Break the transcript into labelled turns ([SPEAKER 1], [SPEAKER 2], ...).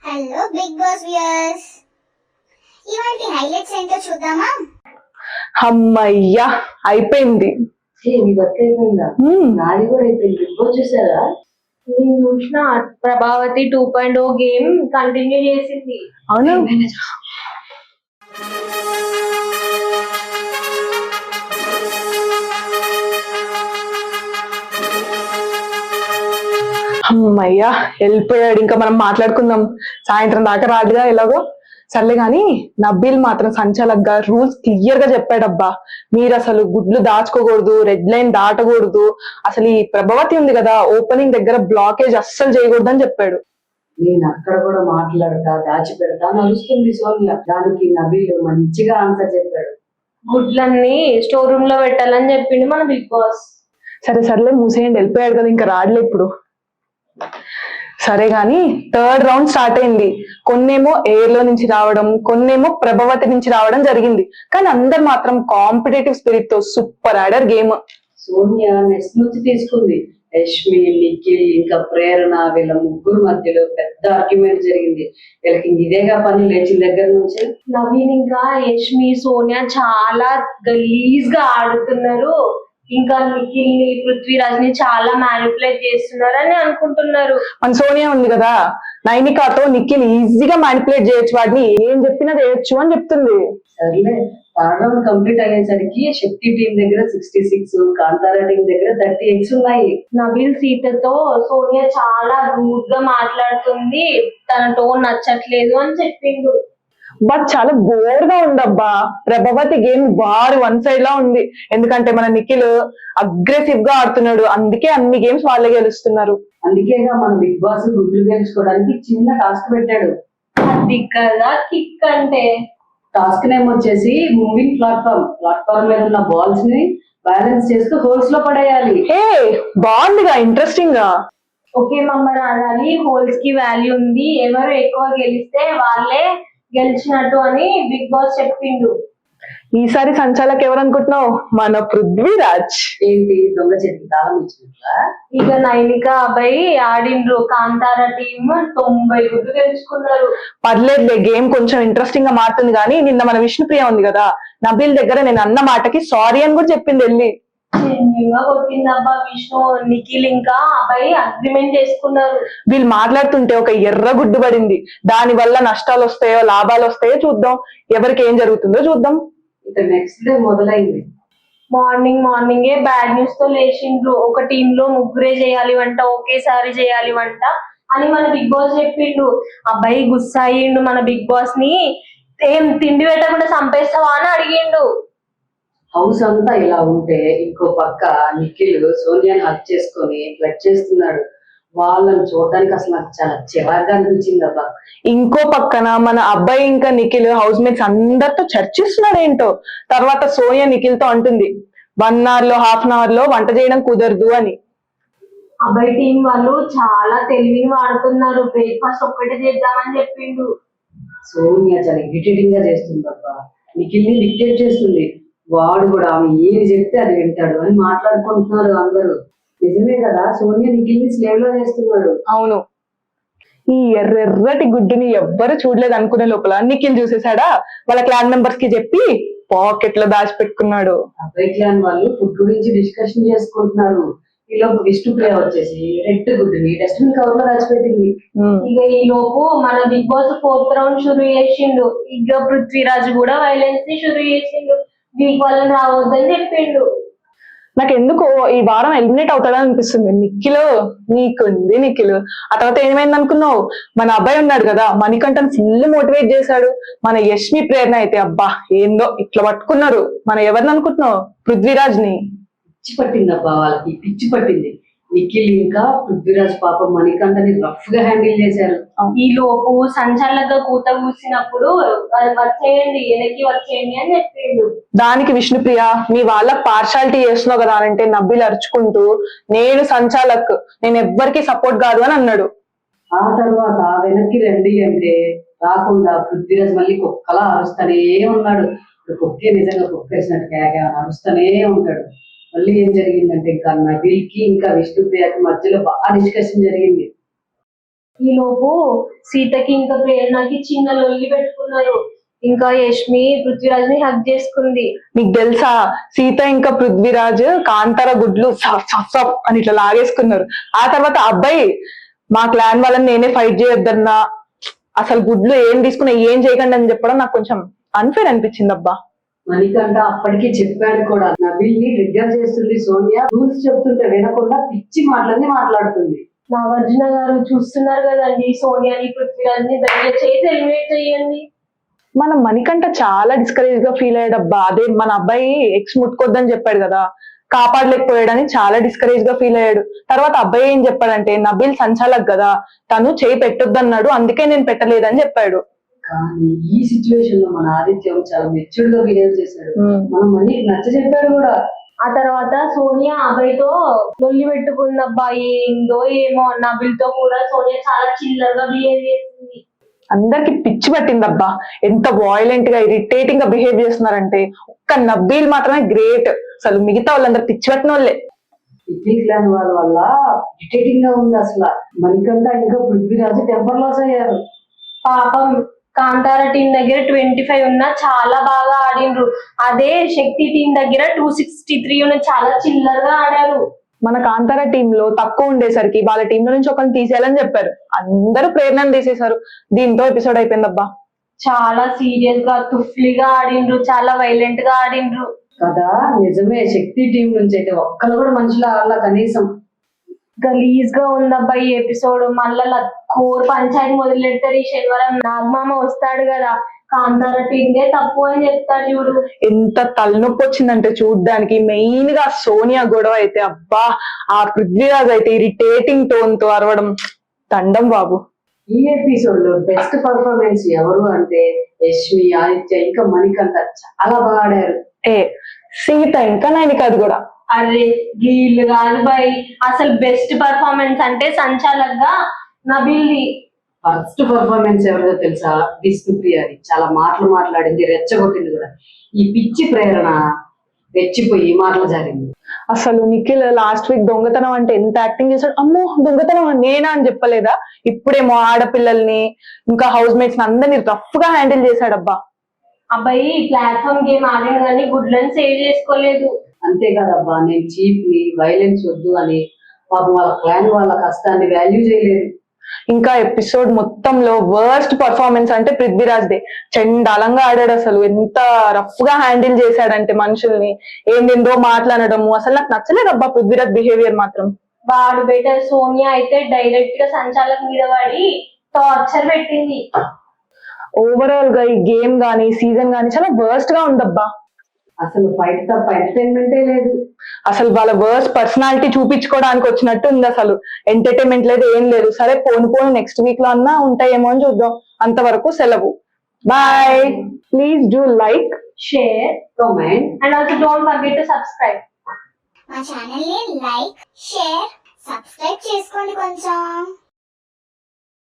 [SPEAKER 1] Hello big boss viewers, ఇవాల్టి highlights ఏంటో చూద్దామా?
[SPEAKER 2] అమ్మయ్యా అయిపోయింది.
[SPEAKER 3] నీ వర్క్ అయిపోయిందా? నాది కూడా అయిపోయింది. బిగ్ బాస్ చూసారా?
[SPEAKER 4] నేను చూసిన ప్రభావతి 2.0 గేమ్ కంటిన్యూ చేసింది.
[SPEAKER 2] అవును, అమ్మయ్యా వెళ్ళిపోయాడు. ఇంకా మనం మాట్లాడుకుందాం, సాయంత్రం దాకా రాదుగా ఎలాగో. సర్లే గాని నబీల్ మాత్రం సంచాలక్గా రూల్స్ క్లియర్ గా చెప్పాడబ్బా. మీరు అసలు గుడ్లు దాచుకోకూడదు, రెడ్ లైన్ దాటకూడదు, అసలు ఈ ప్రభావతి ఉంది కదా ఓపెనింగ్ దగ్గర బ్లాకేజ్ అస్సలు చేయకూడదు అని చెప్పాడు.
[SPEAKER 3] నేను అక్కడ కూడా మాట్లాడతా దాచిపెడతా నడుస్తుంది సోనియా. దానికి నబీల్ మంచిగా ఆన్సర్ చెప్పాడు.
[SPEAKER 4] గుడ్లన్నీ స్టోర్ రూమ్ లో పెట్టాలని చెప్పిండు మన బిగ్ బాస్.
[SPEAKER 2] సర్లే మూసేయండి, వెళ్ళిపోయాడు కదా ఇంకా రాడలే ఇప్పుడు. సరే గాని థర్డ్ రౌండ్ స్టార్ట్ అయింది. కొన్నేమో ఎయిర్ లో నుంచి రావడం, కొన్నేమో ప్రభావతి నుంచి రావడం జరిగింది. కానీ అందరు మాత్రం కాంపిటేటివ్ స్పిరిట్ తో సూపర్ ఆడారు గేమ్.
[SPEAKER 3] సోనియా నెక్స్ట్ నుంచి తీసుకుంది. యష్మి, నిఖిల్ ఇంకా ప్రేరణ వీళ్ళ ముగ్గురు మధ్యలో పెద్ద ఆర్గ్యుమెంట్ జరిగింది. వీళ్ళకి ఇదేగా పని లేచిన దగ్గర నుంచి.
[SPEAKER 4] నవీన్ ఇంకా యష్మి, సోనియా చాలా గలీజ్ గా ఆడుతున్నారు. ఇంకా నిఖిల్ ని, పృథ్వీరాజ్ ని చాలా మ్యానిపులేట్ చేస్తున్నారు అని అనుకుంటున్నారు.
[SPEAKER 2] మన సోనియా ఉంది కదా, నైనికాతో నిఖిల్ ఈజీగా మ్యానిపులేట్ చేయొచ్చు, వాడిని ఏం చెప్పినా చేయొచ్చు అని చెప్తుంది.
[SPEAKER 3] సర్లే, థర్డ్ రౌండ్ కంప్లీట్ అయ్యేసరికి శక్తి టీం దగ్గర 66, కాంతారా టీం దగ్గర 38 ఉన్నాయి.
[SPEAKER 4] నబీల్ సీతతో సోనియా చాలా రూడ్ గా మాట్లాడుతుంది, తన టోన్ నచ్చట్లేదు అని చెప్పిండు.
[SPEAKER 2] బట్ చాలా బోర్ గా ఉందబ్బా. ప్రభావతి గేమ్ వారు వన్ సైడ్ లా ఉంది. ఎందుకంటే మన నిఖిల్ అగ్రెసివ్ గా ఆడుతున్నాడు, అందుకే అన్ని గేమ్స్ వాళ్ళే గెలుస్తున్నారు.
[SPEAKER 3] అందుకేగా మన బిగ్ బాస్ గుడ్లు గెలుచుకోవడానికి చిన్న టాస్క్ పెట్టాడు.
[SPEAKER 4] అది కదా కిక్ అంటే.
[SPEAKER 3] టాస్క్ నేమ్ వచ్చేసి మూవింగ్ ప్లాట్ఫామ్ మీద ఉన్న బాల్స్ ని బ్యాలెన్స్ చేస్తూ హోల్స్ లో పడేయాలి.
[SPEAKER 2] ఏ బాగుందిగా, ఇంట్రెస్టింగ్ గా.
[SPEAKER 4] ఒకే మెంబర్ ఆడాలి, హోల్స్ కి వాల్యూ ఉంది, ఎవరు ఎక్కువ గెలిస్తే వాళ్ళే గెలిచినట్టు అని బిగ్ బాస్ చెప్పిండు.
[SPEAKER 2] ఈసారి సంచాలక్ ఎవరు అనుకుంటున్నావు? మన పృథ్వీరాజ్.
[SPEAKER 3] ఏంటి దొంగ చేతికి తాళం ఇచ్చినట్లా?
[SPEAKER 4] ఇక నైనిక అబ్బాయి ఆడిండ్రు. కాంతారా టీమ్ 90 గుడ్లు గెలుచుకున్నారు.
[SPEAKER 2] పర్లేదులే, గేమ్ కొంచెం ఇంట్రెస్టింగ్ గా మారుతుంది. కానీ నిన్న మన విష్ణుప్రియ ఉంది కదా, నబీల్ దగ్గర నేను అన్న మాటకి సారీ అని కూడా చెప్పింది వెళ్ళి.
[SPEAKER 4] కొట్టిందబ్బా విష్ణు. నిఖిల్ ఇంకా అబ్బాయి అగ్రిమెంట్ చేసుకున్నారు.
[SPEAKER 2] వీళ్ళు మాట్లాడుతుంటే ఒక ఎర్ర గుడ్డు పడింది. దాని వల్ల నష్టాలు వస్తాయో లాభాలు వస్తాయో చూద్దాం, ఎవరికి ఏం జరుగుతుందో చూద్దాం.
[SPEAKER 3] ఇక నెక్స్ట్ డే మొదలైంది.
[SPEAKER 4] మార్నింగే బ్యాడ్ న్యూస్ తో లేచిండ్రు. ఒక టీమ్ లో ముగ్గురే చేయాలి వంట, ఒకేసారి చేయాలి వంట అని మన బిగ్ బాస్ చెప్పిండు. అబ్బాయి గుస్సా అయ్యిండు మన బిగ్ బాస్ ని. ఏం తిండి పెట్టకుండా చంపేస్తావా అని అడిగిండు.
[SPEAKER 3] హౌస్ అంతా ఇలా ఉంటే ఇంకో పక్క నిఖిల్ సోనియాని హక్ చేసుకొని ఫ్లడ్ చేస్తున్నాడు. వాళ్ళని చూడడానికి అసలు నాకు చాలా చిరాగ్గా అనిపించింది అబ్బా.
[SPEAKER 2] ఇంకో పక్కన మన అబ్బాయి ఇంకా నిఖిల్ హౌస్ మేట్స్ అందరితో చర్చిస్తున్నాడు ఏంటో. తర్వాత సోనియా నిఖిల్ తో అంటుంది 1 hour లో, ½ hour లో వంట చేయడం కుదరదు అని.
[SPEAKER 4] అబ్బాయి టీం వాళ్ళు చాలా తెలివిని వాడుతున్నారు. బ్రేక్ఫాస్ట్ ఒక్కటే చేద్దామని చెప్పిండు.
[SPEAKER 3] సోనియా చాలా ఇరిటేటింగ్ గా చేస్తుంది అబ్బా. నిఖిల్ ని డిక్టేట్ చేస్తుంది. వాడు కూడా ఆమె ఏది చెప్తే అది వింటాడు అని మాట్లాడుకుంటున్నారు అందరూ. నిజమే కదా, సోనియా నిఖిల్ ని స్లేవ్ లో చేస్తున్నాడు.
[SPEAKER 2] అవును, ఈ ఎర్రెర్రటి గుడ్డుని ఎవ్వరు చూడలేదు అనుకునే లోపల నిఖిల్ చూసేసాడా, వాళ్ళ క్లాన్ మెంబర్స్ కి చెప్పి పాకెట్ లో దాచిపెట్టుకున్నాడు.
[SPEAKER 3] అబ్బాయి క్లాన్ వాళ్ళు ఫుడ్ గురించి డిస్కషన్ చేసుకుంటున్నారు. ఈలోపు విష్ణుప్రియ వచ్చేసి రెడ్ గుడ్డుని డస్ట్బిన్ కవర్ లో దాచిపెట్టింది.
[SPEAKER 4] ఇక ఈ లోపు మన బిగ్ బాస్ 4th రౌండ్ షురూ చేసిండు. ఇక పృథ్వీరాజ్ కూడా వైలెన్స్ ని షురూ చేసిండు. వీక్ వాళ్ళని రావద్దని చెప్పిండు.
[SPEAKER 2] నాకు ఎందుకో ఈ వారం ఎలిమినేట్ అవుతాడని అనిపిస్తుంది. నీకుంది నిఖిల్. ఆ తర్వాత ఏమైంది అనుకున్నావు? మన అబ్బాయి ఉన్నాడు కదా, మణికంఠన్ ఫుల్ మోటివేట్ చేశాడు. మన యష్మి, ప్రేరణ అయితే అబ్బా ఏందో ఇట్లా పట్టుకున్నారు. మనం ఎవరిని అనుకుంటున్నావు? పృథ్వీరాజ్ ని.
[SPEAKER 3] పిచ్చి పట్టింది అబ్బా వాళ్ళకి, పిచ్చి పట్టింది. నిఖిల్ ఇంకా పృథ్వీరాజ్ పాపం మణికంఠని రఫ్ గా హ్యాండిల్ చేశారు.
[SPEAKER 4] ఈ లోపు సంచాలక కూత కూసినప్పుడు వచ్చేయండి, వెనక్కి వచ్చేయండి అని చెప్పిండు.
[SPEAKER 2] దానికి విష్ణుప్రియ మీ వాళ్ళ పార్షాలిటీ చేస్తున్నావు కదా అంటే నబ్బిలు అరుచుకుంటూ నేను సంచాలక్, నేను ఎవ్వరికి సపోర్ట్ కాదు అని అన్నాడు.
[SPEAKER 3] ఆ తర్వాత వెనక్కి రండి అంటే రాకుండా పృథ్వీరాజ్ మళ్ళీ కుక్కలా అరుస్తూనే ఉన్నాడు. కుక్కే నిజంగా కుక్కేసినట్టు కేగా అరుస్తూనే ఉంటాడు. మళ్ళీ ఏం జరిగిందంటే ఇంకా నబీల్ కి ఇంకా విష్ణుప్రియకి మధ్యలో బాగా డిస్కషన్ జరిగింది.
[SPEAKER 4] ఈ లోపు సీతకి ఇంకా ప్రేరణకి చిన్న లొల్లి పెట్టుకున్నారు. ఇంకా యష్మి పృథ్వీరాజ్ ని హక్ చేసుకుంది.
[SPEAKER 2] నీకు తెలుసా సీత ఇంకా పృథ్వీరాజ్ కాంతార గుడ్లు సఫ్ సఫ్ సఫ్ అని ఇట్లా లాగేసుకున్నారు. ఆ తర్వాత అబ్బాయి మా క్లాన్ వాళ్ళని నేనే ఫైట్ చేయొద్దన్నా, అసలు గుడ్లు ఏం తీసుకున్నా ఏం చేయకండి అని చెప్పడం నాకు కొంచెం అన్ఫేర్ అనిపించింది అబ్బా.
[SPEAKER 3] మణికంఠ అప్పటికి చెప్పాడు కూడా, నబిల్ ని ట్రిగ్గర్ చేస్తుంది సోనియా, రూల్స్ చెప్తుంటే వినకుండా పిచ్చి మాటలన్నీ మాట్లాడుతుంది.
[SPEAKER 4] నాగార్జున గారు చూస్తున్నారు కదండి, సోనియాని పృథ్వీరాజ్ ని దయచేసి ఎలిమినేట్ చేయండి.
[SPEAKER 2] మన మణికంఠ చాలా డిస్కరేజ్ గా ఫీల్ అయ్యాడబ్బా. అదే మన అబ్బాయి ఎక్స్ ముట్టుకోద్దని చెప్పాడు కదా, కాపాడలేకపోయాడని చాలా డిస్కరేజ్ గా ఫీల్ అయ్యాడు. తర్వాత అబ్బాయి ఏం చెప్పాడంటే నబిల్ సంచాలక్ కదా, తను చేయి పెట్టొద్దన్నాడు, అందుకే నేను పెట్టలేదని చెప్పాడు.
[SPEAKER 3] కానీ ఈ సిచ్యువేషన్ లో మన ఆదిత్యం చాలా మెచ్యూర్డ్ గా బిహేవ్ చేశాడు. మనం మనీకి నచ్చ చెప్పాడు కూడా.
[SPEAKER 4] ఆ తర్వాత సోనియా అబ్బాయితో లొల్లి పెట్టుకుంది. అబ్బాయి ఏందో ఏమో, నబిల్ తో కూడా సోనియా చాలా చిల్లర్ గా బిహేవ్ చేసింది.
[SPEAKER 2] అందరికి పిచ్చి పట్టిందబ్బా, ఎంత వాయిలెంట్ గా ఇరిటేటింగ్ గా బిహేవ్ చేస్తున్నారంటే. ఒక్క నబీల్ మాత్రమే గ్రేట్, అసలు మిగతా వాళ్ళందరూ పిచ్చి పట్టిన వాళ్ళే.
[SPEAKER 3] ఇడ్లీ క్లాన్ వాళ్ళ వల్ల ఇరిటేటింగ్ గా ఉంది అసలు. మణికంఠ ఇంకా పృథ్వీరాజ్ టెంపర్ లాస్ అయ్యారు.
[SPEAKER 4] పాపం కాంతార టీం దగ్గర 25 ఉన్నా చాలా బాగా ఆడిండ్రు. అదే శక్తి టీం దగ్గర 263 ఉన్న చాలా చిల్లర్ గా ఆడారు.
[SPEAKER 2] మన కాంతార టీమ్ లో తక్కువ ఉండేసరికి వాళ్ళ టీంలో నుంచి ఒకరిని తీసేయాలని చెప్పారు, అందరూ ప్రేరణను తీసేశారు. దీంతో ఎపిసోడ్ అయిపోయిందబ్బా.
[SPEAKER 4] చాలా సీరియస్ గా తుఫ్లిగా ఆడిండ్రు, చాలా వైలెంట్ గా ఆడిండ్రు
[SPEAKER 3] కదా. నిజమే, శక్తి టీం నుంచి అయితే ఒక్కరు కూడా మనుషుల ఆడలా కనీసం.
[SPEAKER 4] గలీజ్ గా ఉందబ్బా ఈ ఎపిసోడ్. మళ్ళా కోర్ పంచాయతీ మొదలెడతారు ఈ శనివారం. నాగమామ వస్తాడు కదా, కాంతార టీందే తప్పు అని చెప్తాడు చూడు.
[SPEAKER 2] ఎంత తలనొప్పి వచ్చిందంటే చూడ్డానికి. మెయిన్ గా సోనియా గొడవ అయితే అబ్బా, ఆ పృథ్వీరాజ్ అయితే ఇరిటేటింగ్ టోన్ తో అరవడం దండం బాబు.
[SPEAKER 3] ఈ ఎపిసోడ్ లో బెస్ట్ పర్ఫార్మెన్స్ ఎవరు అంటే యష్మి, ఆదిత్య ఇంకా మణికంఠ చాలా బాగా ఆడారు.
[SPEAKER 2] సీత ఇంకా నైనికాది కూడా.
[SPEAKER 4] అరే వీళ్ళు కాదు బాయ్, అసలు బెస్ట్ పర్ఫార్మెన్స్ అంటే సంచాలక్ గా నబిల్ది.
[SPEAKER 3] ఫస్ట్ పర్ఫార్మెన్స్ ఎవరిదో తెలుసా? విష్ణుప్రియది. చాలా మాటలు మాట్లాడింది, రెచ్చగొట్టింది కూడా. ఈ పిచ్చి ప్రేరణ రెచ్చిపోయి మాటలు జారింది.
[SPEAKER 2] అసలు నిఖిల్ లాస్ట్ వీక్ దొంగతనం అంటే ఎంత యాక్టింగ్ చేశాడు. అమ్మో దొంగతనం నేనా అని చెప్పలేదా? ఇప్పుడేమో ఆడపిల్లల్ని ఇంకా హౌస్ మేట్స్ అందరినీ రఫ్ గా హ్యాండిల్ చేశాడబ్బా.
[SPEAKER 4] అబ్బాయి ప్లాట్ఫామ్ గేమ్ ఆడిన కానీ గుడ్లను సేవ్ చేసుకోలేదు.
[SPEAKER 3] అంతే కదబ్బా, నేను చీప్ ని వైలెన్స్ వద్దు అని పాపం వాళ్ళ క్లాన్ వాళ్ళ కష్టాన్ని వాల్యూ చేయలేదు.
[SPEAKER 2] ఇంకా ఎపిసోడ్ మొత్తంలో వర్స్ట్ పర్ఫార్మెన్స్ అంటే పృథ్వీరాజ్ దే. చండాలంగా ఆడాడు అసలు. ఎంత రఫ్ గా హ్యాండిల్ చేశాడంటే మనుషుల్ని, ఏందేందో మాట్లాడడము. అసలు నాకు నచ్చలేదబ్బా పృథ్వీరాజ్ బిహేవియర్ మాత్రం.
[SPEAKER 4] వాడు బెటర్. సోనియా అయితే డైరెక్ట్ గా సంచాలక్ మీద పడి టార్చర్ పెట్టింది.
[SPEAKER 2] ఓవరాల్ గా ఈ గేమ్ గానీ సీజన్ గానీ చాలా వర్స్ట్ గా ఉందబ్బా.
[SPEAKER 3] అసలు ఫైట్ తప్ప ఎంటర్టైన్మెంటే లేదు.
[SPEAKER 2] అసలు వాళ్ళ వర్స్ట్ పర్సనాలిటీ చూపించుకోవడానికి వచ్చినట్టు ఉంది. అసలు ఎంటర్టైన్మెంట్ లేదు, ఏం లేదు. సరే పోను నెక్స్ట్ వీక్ లో అన్నా ఉంటాయేమో అని చూద్దాం. అంతవరకు సెలవు. Bye. Please do like,
[SPEAKER 4] share,
[SPEAKER 3] comment
[SPEAKER 4] and also don't forget to subscribe.
[SPEAKER 1] మా ఛానల్ ని లైక్, షేర్, సబ్స్క్రైబ్ చేసుకోండి కొంచెం.